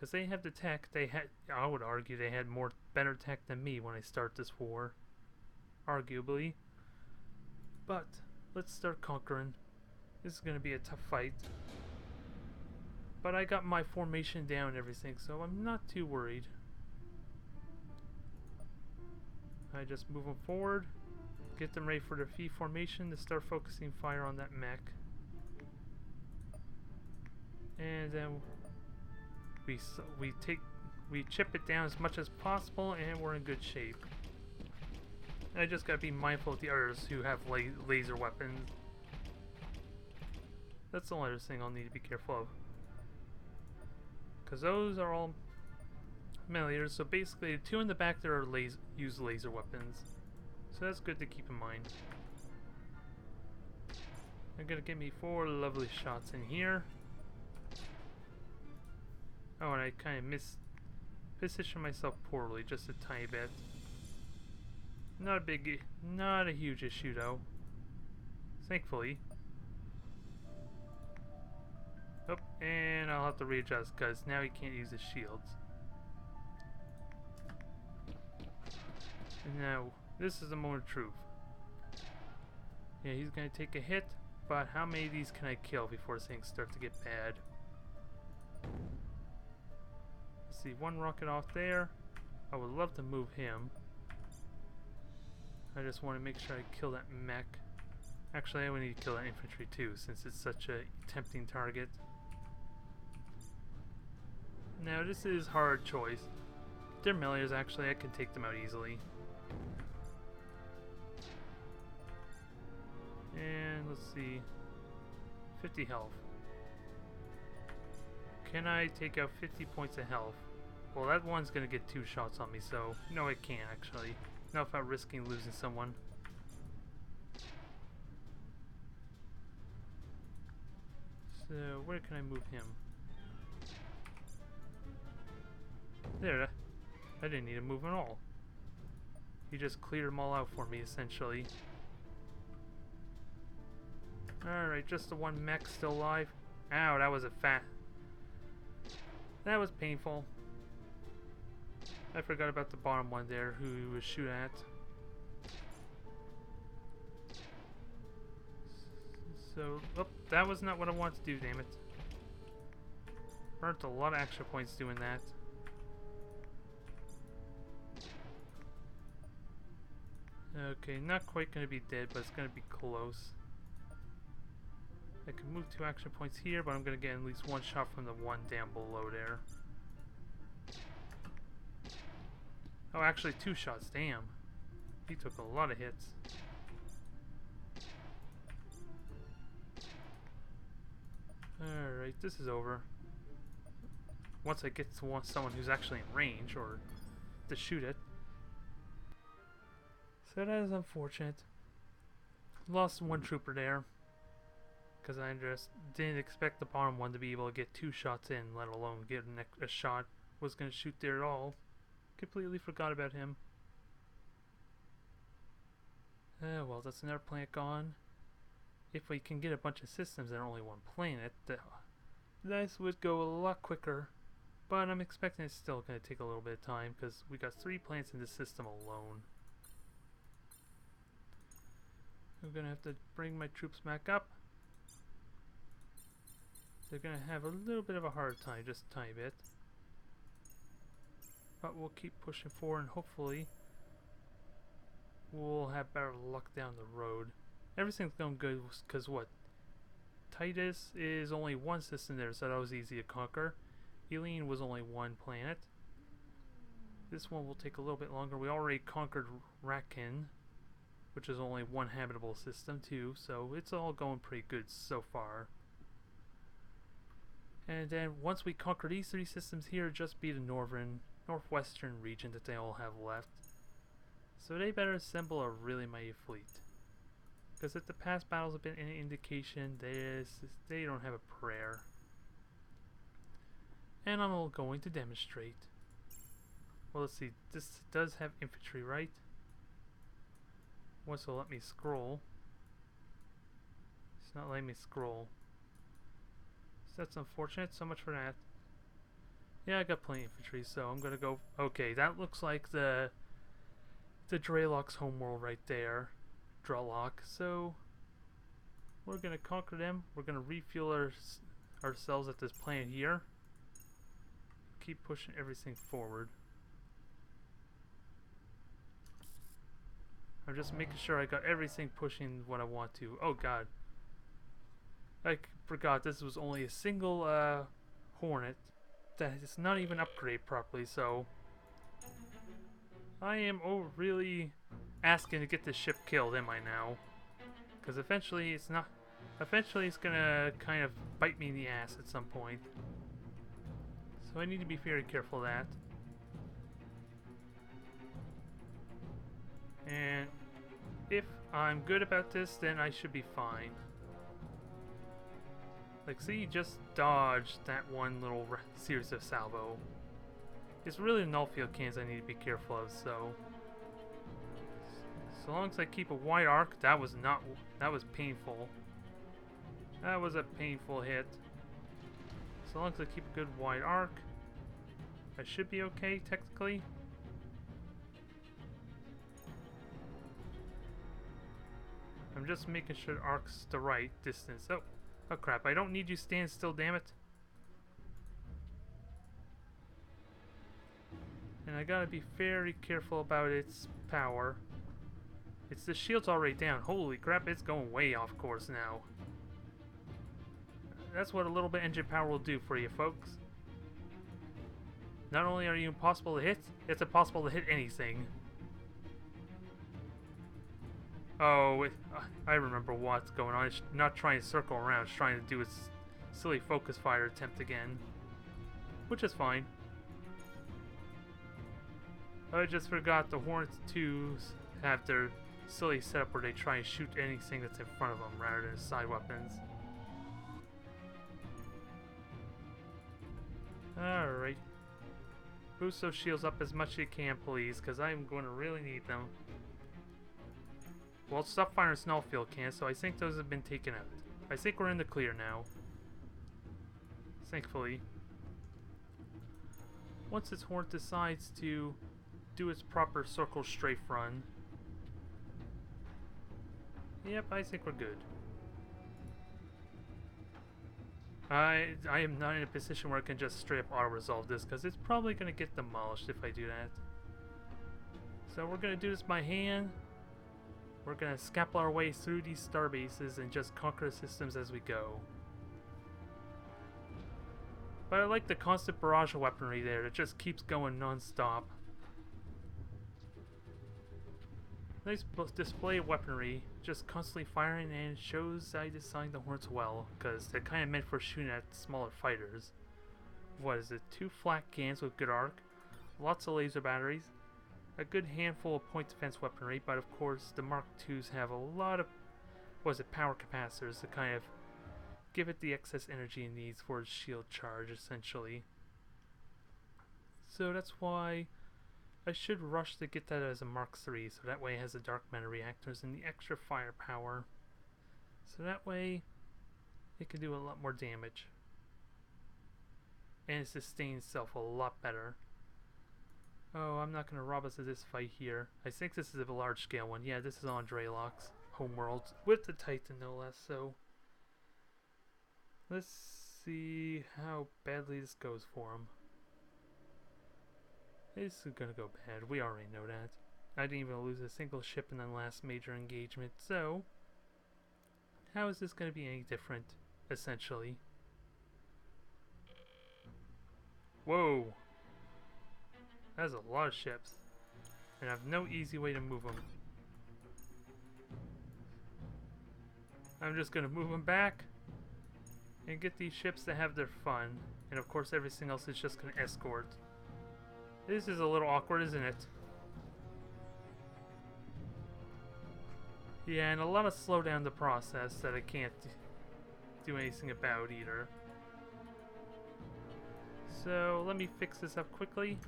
Because they have the tech. I would argue they had better tech than me when I start this war. Arguably. But let's start conquering. This is going to be a tough fight. But I got my formation down and everything, so I'm not too worried. I just move them forward. Get them ready for their V formation to start focusing fire on that mech. And then we chip it down as much as possible, and we're in good shape. I just gotta be mindful of the others who have laser weapons. That's the only other thing I'll need to be careful of. Because those are all melee, so basically the two in the back there are use laser weapons. So that's good to keep in mind. They're gonna give me 4 lovely shots in here. Oh, and I kind of positioned myself poorly, just a tiny bit. Not a huge issue though. Thankfully. Oh, and I'll have to readjust because now he can't use his shields. And now, this is the moment of truth. Yeah, he's gonna take a hit, but how many of these can I kill before things start to get bad? Let's see, 1 rocket off there. I would love to move him. I just want to make sure I kill that mech. Actually, I would need to kill that infantry too, since it's such a tempting target. Now, this is hard choice. They're melees, actually. I can take them out easily. And let's see. 50 health. Can I take out 50 points of health? Well, that one's gonna get 2 shots on me, so no, I can't actually. Not without risking losing someone. So, where can I move him? There, I didn't need to move at all. He just cleared them all out for me, essentially. Alright, just the 1 mech still alive. Ow, that was that was painful. I forgot about the bottom one there, who he was shooting at. So, oh, that was not what I wanted to do, damn it. Burnt a lot of extra points doing that. Okay, not quite going to be dead, but it's going to be close. I can move 2 action points here, but I'm going to get at least 1 shot from the one down below there. Oh, actually 2 shots, damn. He took a lot of hits. Alright, this is over. Once I get to someone who's actually in range, or to shoot it. So that is unfortunate. Lost 1 trooper there. Because I just didn't expect the bottom one to be able to get 2 shots in, let alone get a shot. Was going to shoot there at all. Completely forgot about him. Well, that's another planet gone. If we can get a bunch of systems and only 1 planet, this would go a lot quicker. But I'm expecting it's still going to take a little bit of time because we got 3 planets in this system alone. I'm going to have to bring my troops back up. They're going to have a little bit of a hard time, just a tiny bit. But we'll keep pushing forward and hopefully we'll have better luck down the road. Everything's going good because what? Titus is only 1 system there, so that was easy to conquer. Eileen was only 1 planet. This one will take a little bit longer. We already conquered Rakin, which is only 1 habitable system too, so it's all going pretty good so far. And then once we conquer these 3 systems here, just be the northwestern region that they all have left. So they better assemble a really mighty fleet. Because if the past battles have been any indication, they don't have a prayer. And I'm going to demonstrate. Well, let's see. This does have infantry, right? Once it'll let me scroll. It's not letting me scroll. So that's unfortunate. So much for that. Yeah, I got plenty of infantry, so I'm gonna go... Okay, that looks like the Drayloks homeworld right there. Drayloks. So, we're gonna conquer them. We're gonna refuel ourselves at this planet here. Keep pushing everything forward. I'm just making sure I got everything pushing what I want to. Oh god. I forgot this was only a single Hornet that is not even upgraded properly, so I am really asking to get this ship killed, am I now? Because eventually it's not... Eventually it's gonna kind of bite me in the ass at some point. So I need to be very careful of that. And if I'm good about this, then I should be fine. Like, see, just dodged that one little series of salvo. It's really the null field cannons I need to be careful of, so... So long as I keep a wide arc, that was painful. That was a painful hit. So long as I keep a good wide arc, I should be okay, technically. I'm just making sure the arc's the right distance. Oh crap, I don't need you stand still, damn it. And I gotta be very careful about its power. The shield's already down. Holy crap, it's going way off course now. That's what a little bit engine power will do for you, folks. Not only are you impossible to hit, it's impossible to hit anything. Oh, I remember what's going on. It's not trying to circle around, it's trying to do its silly focus fire attempt again. Which is fine. I just forgot the Hornets 2s have their silly setup where they try and shoot anything that's in front of them rather than side weapons. Alright. Boost those shields up as much as you can, please, because I'm going to really need them. Well, stop firing snow field cannons, so I think those have been taken out. I think we're in the clear now. Thankfully. Once this Hornet decides to do its proper circle strafe run. Yep, I think we're good. I am not in a position where I can just straight up auto-resolve this, because it's probably going to get demolished if I do that. So we're going to do this by hand. We're going to scalpel our way through these star bases and just conquer the systems as we go. But I like the constant barrage of weaponry there. It just keeps going non-stop. Nice display of weaponry, just constantly firing, and it shows I designed the Hornets well, because they're kind of meant for shooting at smaller fighters. What is it? 2 flat cannons with good arc, lots of laser batteries, a good handful of point defense weaponry, but of course the Mark IIs have a lot of, power capacitors to kind of give it the excess energy it needs for its shield charge, essentially. So that's why I should rush to get that as a Mark III, so that way it has the dark matter reactors and the extra firepower. So that way it can do a lot more damage. And it sustains itself a lot better. Oh, I'm not going to rob us of this fight here. I think this is a large scale one. Yeah, this is on Drayloks Homeworld with the Titan no less, so let's see how badly this goes for him. This is gonna go bad. We already know that. I didn't even lose a single ship in the last major engagement, so how is this gonna be any different, essentially? Whoa! That's a lot of ships. And I have no easy way to move them. I'm just gonna move them back and get these ships to have their fun. And of course everything else is just gonna escort. This is a little awkward, isn't it? Yeah, and a lot of slow down the process that I can't do anything about either. So let me fix this up quickly.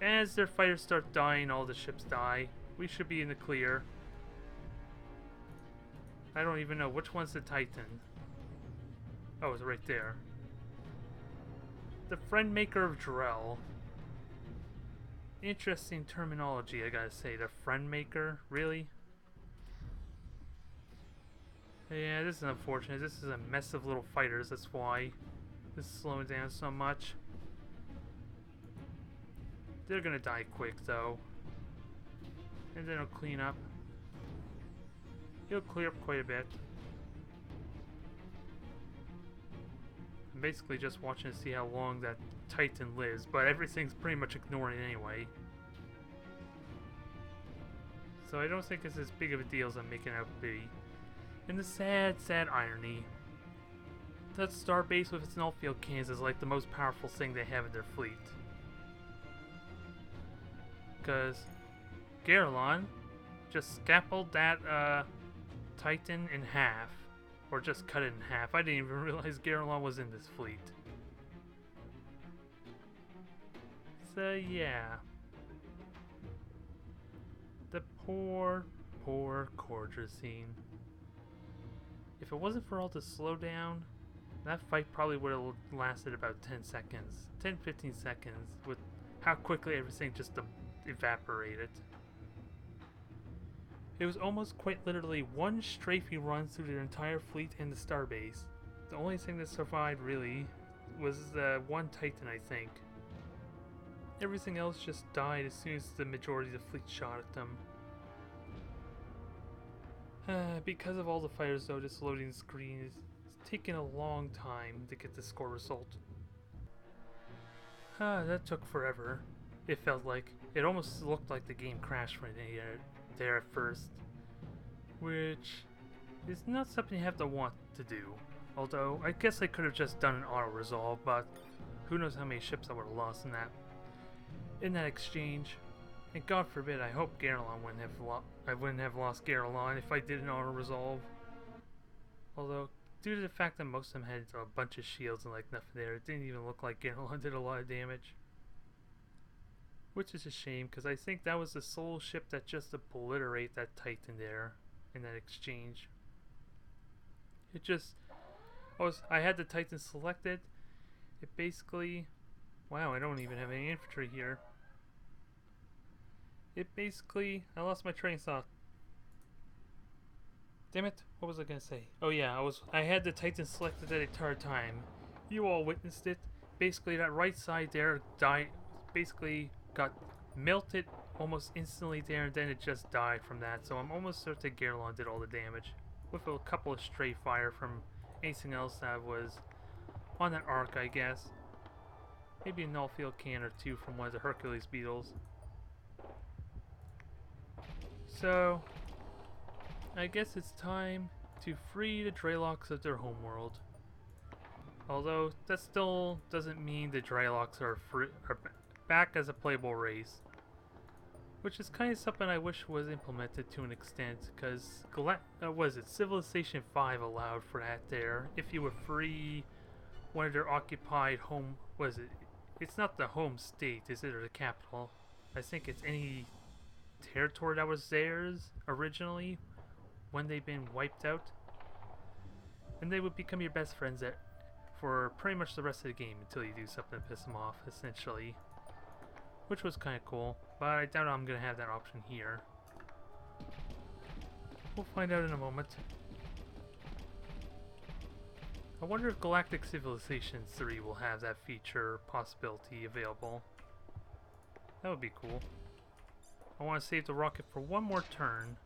As their fighters start dying, all the ships die. We should be in the clear. I don't even know which one's the Titan. Oh, it's right there. The friend maker of Drell. Interesting terminology, I gotta say. The friend maker? Really? Yeah, this is unfortunate. This is a mess of little fighters, that's why this is slowing down so much. They're gonna die quick, though. And then it'll clean up. He'll clear up quite a bit. I'm basically just watching to see how long that Titan lives, but everything's pretty much ignoring it anyway. So I don't think it's as big of a deal as I'm making it out to be. And the sad, sad irony, that Starbase with its null-field cannons is like the most powerful thing they have in their fleet. Because Garelon just scalpeled that Titan in half. Or just cut it in half. I didn't even realize Garelon was in this fleet. So yeah. The poor, poor Cordrazine. If it wasn't for all the slowdown, that fight probably would have lasted about 10 seconds. 10-15 seconds with how quickly everything just evaporated. It was almost quite literally one strafing run through their entire fleet and the starbase. The only thing that survived, really, was one Titan, I think. Everything else just died as soon as the majority of the fleet shot at them. Because of all the fighters, though, this loading screen is taking a long time to get the score result. That took forever. It felt like. It almost looked like the game crashed right there at first, which is not something you have to want to do. Although, I guess I could have just done an auto-resolve, but who knows how many ships I would have lost in that exchange. And God forbid, I hope Garelon wouldn't have lost Garelon if I did an auto-resolve. Although, due to the fact that most of them had a bunch of shields and like nothing there, it didn't even look like Garelon did a lot of damage. Which is a shame, because I think that was the sole ship that just obliterated that Titan there in that exchange. It just... I had the Titan selected. It basically... Wow, I don't even have any infantry here. It basically... I lost my train of thought. Damn it, what was I gonna say? Oh yeah, I had the Titan selected that entire time. You all witnessed it. Basically, that right side there died... Basically... got melted almost instantly there, and then it just died from that. So I'm almost certain Garelon did all the damage, with a couple of stray fire from anything else that was on that arc, I guess. Maybe a null field can or two from one of the Hercules beetles. So I guess it's time to free the Drayloks of their homeworld. Although that still doesn't mean the Drayloks are back as a playable race, which is kind of something I wish was implemented to an extent, because Civilization 5 allowed for that there. If you would free one of their occupied home, it's not the home state, is it, or the capital? I think it's any territory that was theirs originally when they've been wiped out, and they would become your best friends for pretty much the rest of the game until you do something to piss them off, essentially. Which was kind of cool, but I doubt I'm going to have that option here. We'll find out in a moment. I wonder if Galactic Civilization 3 will have that feature possibility available. That would be cool. I want to save the rocket for one more turn,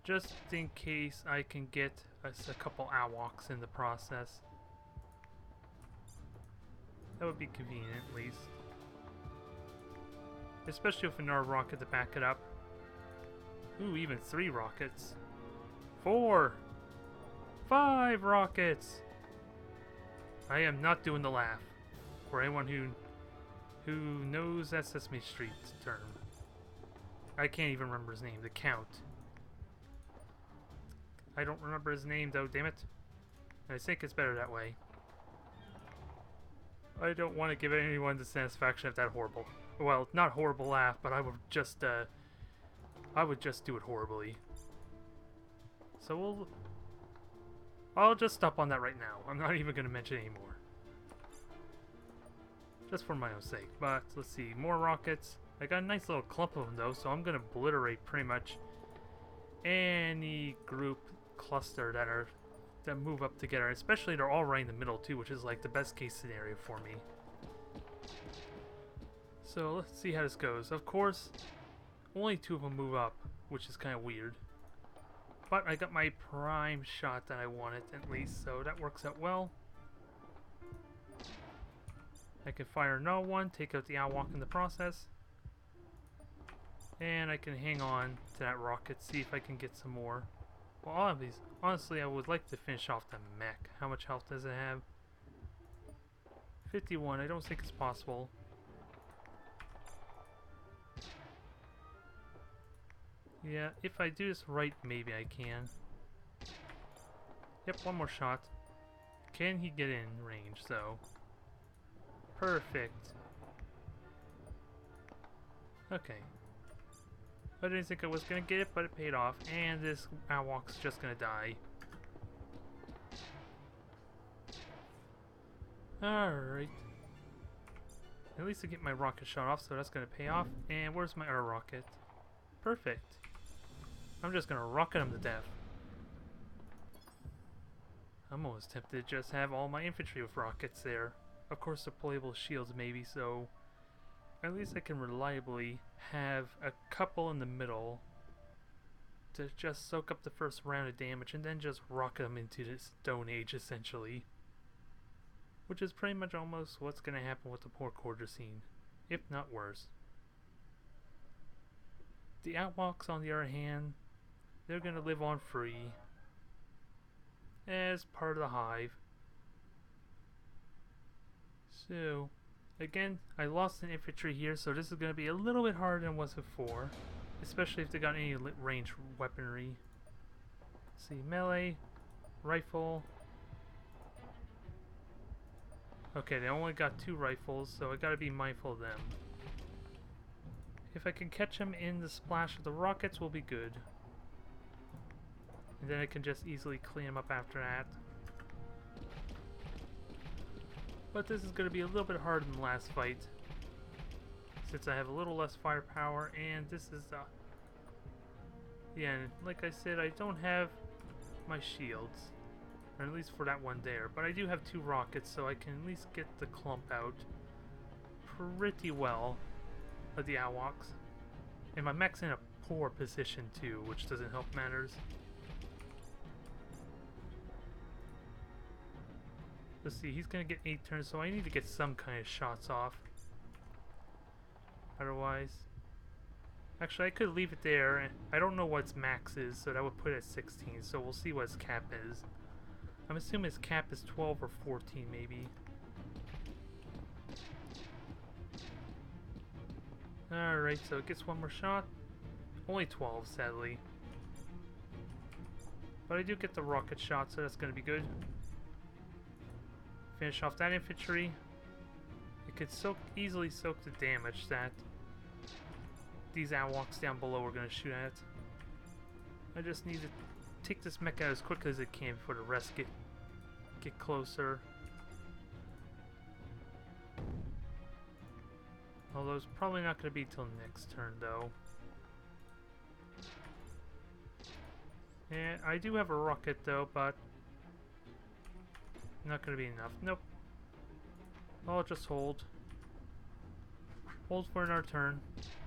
just in case I can get us a couple Owlwoks in the process. That would be convenient, at least. Especially with another rocket to back it up. Ooh, even 3 rockets. 4! 5 rockets! I am not doing the laugh. For anyone who knows that Sesame Street term. I can't even remember his name. The Count. I don't remember his name though, damn it. I think it's better that way. I don't want to give anyone the satisfaction of that horrible... Well, not horrible laugh, but I would just do it horribly. So I'll just stop on that right now. I'm not even going to mention it anymore. just for my own sake. But let's see, more rockets. I got a nice little clump of them though, so I'm gonna obliterate pretty much any group cluster that move up together. Especially they're all right in the middle too, which is like the best case scenario for me. So let's see how this goes. Of course, only 2 of them move up, which is kind of weird. But I got my prime shot that I wanted at least, so that works out well. I can fire another one, take out the Owlwok in the process. And I can hang on to that rocket, see if I can get some more. Well, all of these, honestly, I would like to finish off the mech. How much health does it have? 51, I don't think it's possible. Yeah, if I do this right, maybe I can. Yep, one more shot. Can he get in range, though? Perfect. Okay. I didn't think I was gonna get it, but it paid off. And this Owlwok's just gonna die. Alright. At least I get my rocket shot off, so that's gonna pay off. And where's my other rocket? Perfect. I'm just gonna rocket him to death. I'm almost tempted to just have all my infantry with rockets there. Of course, deployable shields maybe, so at least I can reliably have a couple in the middle to just soak up the first round of damage and then just rocket them into the Stone Age, essentially. Which is pretty much almost what's going to happen with the poor Cordrazine, if not worse. The Owlwoks, on the other hand, they're going to live on free as part of the Hive. So, again, I lost an infantry here, so this is going to be a little bit harder than it was before. Especially if they got any ranged weaponry. Let's see, melee, rifle. Okay, they only got 2 rifles, so I gotta be mindful of them. If I can catch them in the splash of the rockets, will be good. And then I can just easily clean them up after that. But this is going to be a little bit harder than the last fight, since I have a little less firepower, and this is yeah, like I said, I don't have my shields, or at least for that one there, but I do have 2 rockets, so I can at least get the clump out pretty well of the Owlwoks. And my mech's in a poor position too, which doesn't help matters. Let's see, he's gonna get 8 turns, so I need to get some kind of shots off. Otherwise... Actually, I could leave it there. I don't know what its max is, so that would put it at 16, so we'll see what its cap is. I'm assuming its cap is 12 or 14, maybe. Alright, so it gets one more shot. Only 12, sadly. But I do get the rocket shot, so that's gonna be good. Finish off that infantry. It could easily soak the damage that these Owlwoks down below are going to shoot at. I just need to take this mech out as quickly as it can before the rest get closer. Although it's probably not going to be till next turn though. And I do have a rocket though, but not going to be enough. Nope. I'll just hold. Hold for another turn.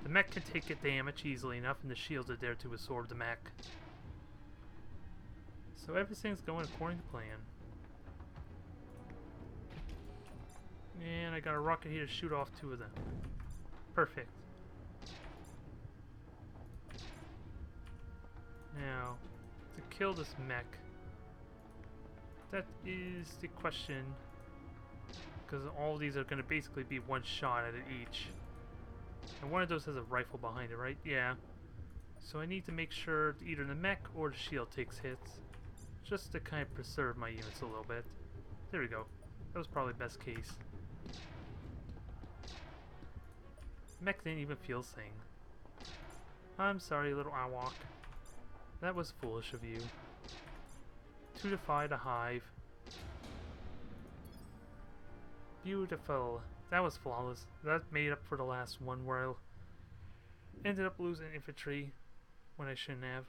The mech can take it damage easily enough, and the shields are there to absorb the mech. So everything's going according to plan. And I got a rocket here to shoot off 2 of them. Perfect. Now, to kill this mech, that is the question, because all these are going to basically be one shot at it each. And one of those has a rifle behind it, right? Yeah. So I need to make sure either the mech or the shield takes hits, just to kind of preserve my units a little bit. There we go. That was probably best case. Mech didn't even feel a thing. I'm sorry, little Owlwok. That was foolish of you. To defy the Hive. Beautiful. That was flawless. That made up for the last one where I ended up losing infantry when I shouldn't have.